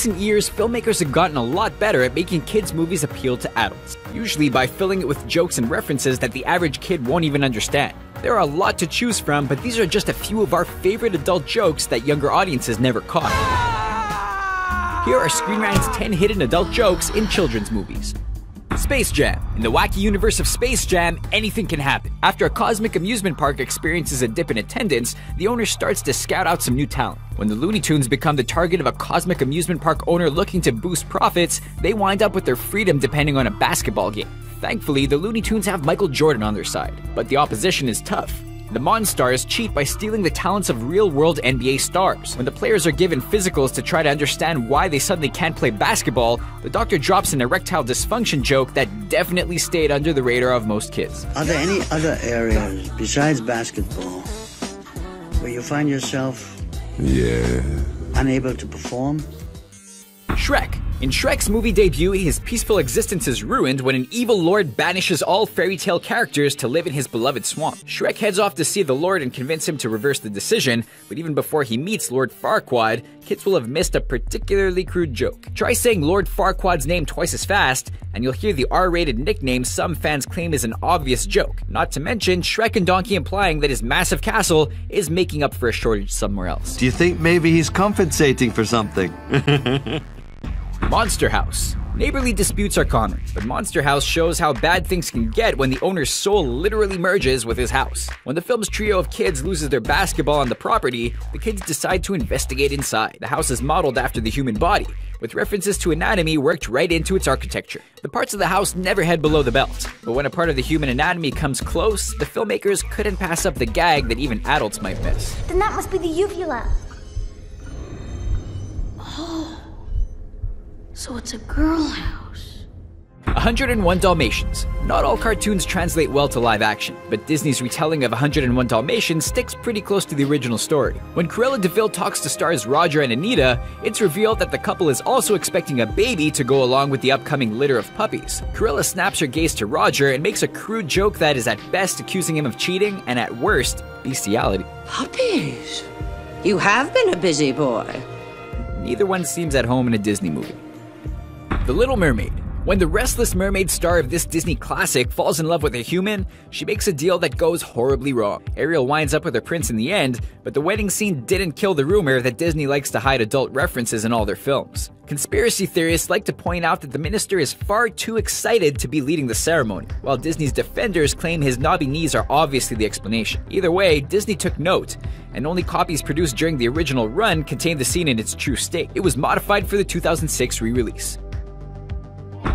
recent years, filmmakers have gotten a lot better at making kids' movies appeal to adults, usually by filling it with jokes and references that the average kid won't even understand. There are a lot to choose from, but these are just a few of our favorite adult jokes that younger audiences never caught. Here are Screen Rant's 10 hidden adult jokes in children's movies. Space Jam. In the wacky universe of Space Jam, anything can happen. After a cosmic amusement park experiences a dip in attendance, the owner starts to scout out some new talent. When the Looney Tunes become the target of a cosmic amusement park owner looking to boost profits, they wind up with their freedom depending on a basketball game. Thankfully, the Looney Tunes have Michael Jordan on their side, but the opposition is tough. The Monstars cheat by stealing the talents of real-world NBA stars. When the players are given physicals to try to understand why they suddenly can't play basketball, the doctor drops an erectile dysfunction joke that definitely stayed under the radar of most kids. Are there any other areas besides basketball where you find yourself unable to perform? Shrek. In Shrek's movie debut, his peaceful existence is ruined when an evil lord banishes all fairy tale characters to live in his beloved swamp. Shrek heads off to see the lord and convince him to reverse the decision, but even before he meets Lord Farquaad, kids will have missed a particularly crude joke. Try saying Lord Farquaad's name twice as fast, and you'll hear the R-rated nickname some fans claim is an obvious joke. Not to mention Shrek and Donkey implying that his massive castle is making up for a shortage somewhere else. Do you think maybe he's compensating for something? Monster House. Neighborly disputes are common, but Monster House shows how bad things can get when the owner's soul literally merges with his house. When the film's trio of kids loses their basketball on the property, the kids decide to investigate inside. The house is modeled after the human body, with references to anatomy worked right into its architecture. The parts of the house never head below the belt, but when a part of the human anatomy comes close, the filmmakers couldn't pass up the gag that even adults might miss. Then that must be the uvula. Oh. So it's a girl house. 101 Dalmatians. Not all cartoons translate well to live action, but Disney's retelling of 101 Dalmatians sticks pretty close to the original story. When Cruella de Vil talks to stars Roger and Anita, it's revealed that the couple is also expecting a baby to go along with the upcoming litter of puppies. Cruella snaps her gaze to Roger and makes a crude joke that is at best accusing him of cheating and at worst, bestiality. Puppies? You have been a busy boy. Neither one seems at home in a Disney movie. The Little Mermaid. When the restless mermaid star of this Disney classic falls in love with a human, she makes a deal that goes horribly wrong. Ariel winds up with her prince in the end, but the wedding scene didn't kill the rumor that Disney likes to hide adult references in all their films. Conspiracy theorists like to point out that the minister is far too excited to be leading the ceremony, while Disney's defenders claim his knobby knees are obviously the explanation. Either way, Disney took note, and only copies produced during the original run contained the scene in its true state. It was modified for the 2006 re-release.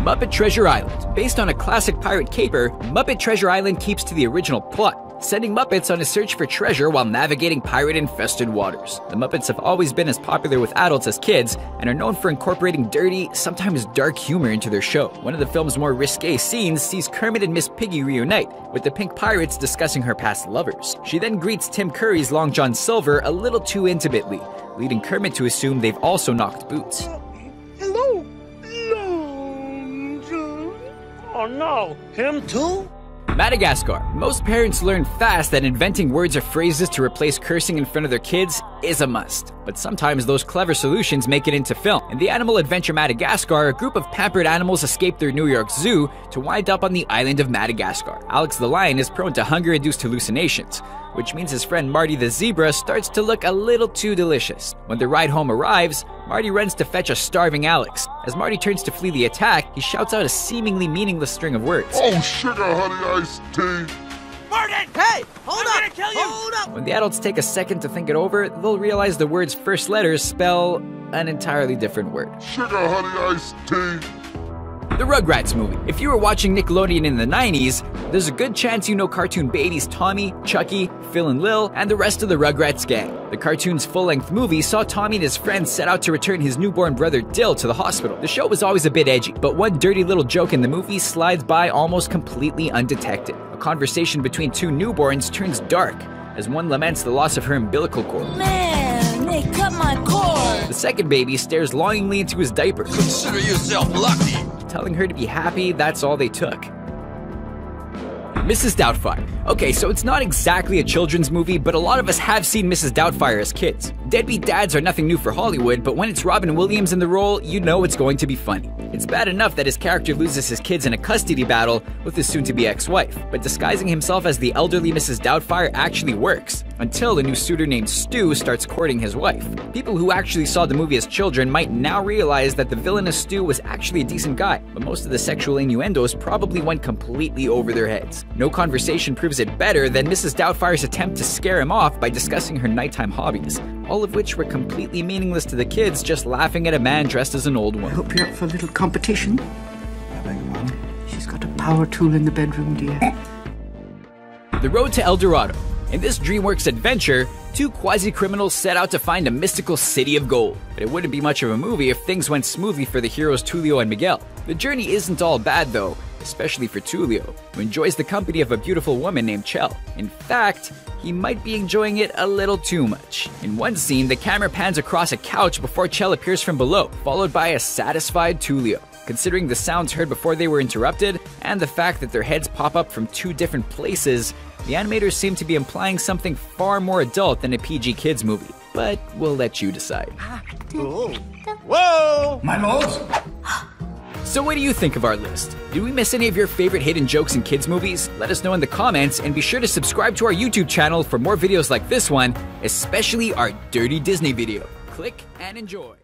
Muppet Treasure Island. Based on a classic pirate caper, Muppet Treasure Island keeps to the original plot, sending Muppets on a search for treasure while navigating pirate-infested waters. The Muppets have always been as popular with adults as kids, and are known for incorporating dirty, sometimes dark humor into their show. One of the film's more risque scenes sees Kermit and Miss Piggy reunite, with the Pink Pirates discussing her past lovers. She then greets Tim Curry's Long John Silver a little too intimately, leading Kermit to assume they've also knocked boots. Hello, oh no, him too? Madagascar. Most parents learn fast that inventing words or phrases to replace cursing in front of their kids is a must. But sometimes those clever solutions make it into film. In the animal adventure Madagascar, a group of pampered animals escape their New York zoo to wind up on the island of Madagascar. Alex the lion is prone to hunger-induced hallucinations, which means his friend Marty the zebra starts to look a little too delicious. When the ride home arrives, Marty runs to fetch a starving Alex. As Marty turns to flee the attack, he shouts out a seemingly meaningless string of words. Oh, sugar honey iced tea. Martin! Hey! Hold up! I'm gonna kill you! Hold up! When the adults take a second to think it over, they'll realize the word's first letters spell an entirely different word. Sugar honey iced tea. The Rugrats movie. If you were watching Nickelodeon in the 90s, there's a good chance you know cartoon babies Tommy, Chucky, Phil and Lil, and the rest of the Rugrats gang. The cartoon's full-length movie saw Tommy and his friends set out to return his newborn brother Dill to the hospital. The show was always a bit edgy, but one dirty little joke in the movie slides by almost completely undetected. A conversation between two newborns turns dark as one laments the loss of her umbilical cord. Man, they cut my cord. The second baby stares longingly into his diaper. Consider yourself lucky. Telling her to be happy, that's all they took. Mrs. Doubtfire. Okay, so it's not exactly a children's movie, but a lot of us have seen Mrs. Doubtfire as kids. Deadbeat dads are nothing new for Hollywood, but when it's Robin Williams in the role, you know it's going to be funny. It's bad enough that his character loses his kids in a custody battle with his soon-to-be ex-wife, but disguising himself as the elderly Mrs. Doubtfire actually works, until a new suitor named Stu starts courting his wife. People who actually saw the movie as children might now realize that the villainous Stu was actually a decent guy, but most of the sexual innuendos probably went completely over their heads. No conversation proves it better than Mrs. Doubtfire's attempt to scare him off by discussing her nighttime hobbies, all of which were completely meaningless to the kids, just laughing at a man dressed as an old woman. I hope you're up for a little competition. I beg your pardon? She's got a power tool in the bedroom, dear. The Road to El Dorado. In this DreamWorks adventure, two quasi-criminals set out to find a mystical city of gold. But it wouldn't be much of a movie if things went smoothly for the heroes Tulio and Miguel. The journey isn't all bad though, especially for Tulio, who enjoys the company of a beautiful woman named Chell. In fact, he might be enjoying it a little too much. In one scene, the camera pans across a couch before Chell appears from below, followed by a satisfied Tulio. Considering the sounds heard before they were interrupted, and the fact that their heads pop up from two different places, the animators seem to be implying something far more adult than a PG kids movie. But we'll let you decide. Whoa! My lords? So what do you think of our list? Did we miss any of your favorite hidden jokes in kids movies? Let us know in the comments, and be sure to subscribe to our YouTube channel for more videos like this one, especially our Dirty Disney video. Click and enjoy.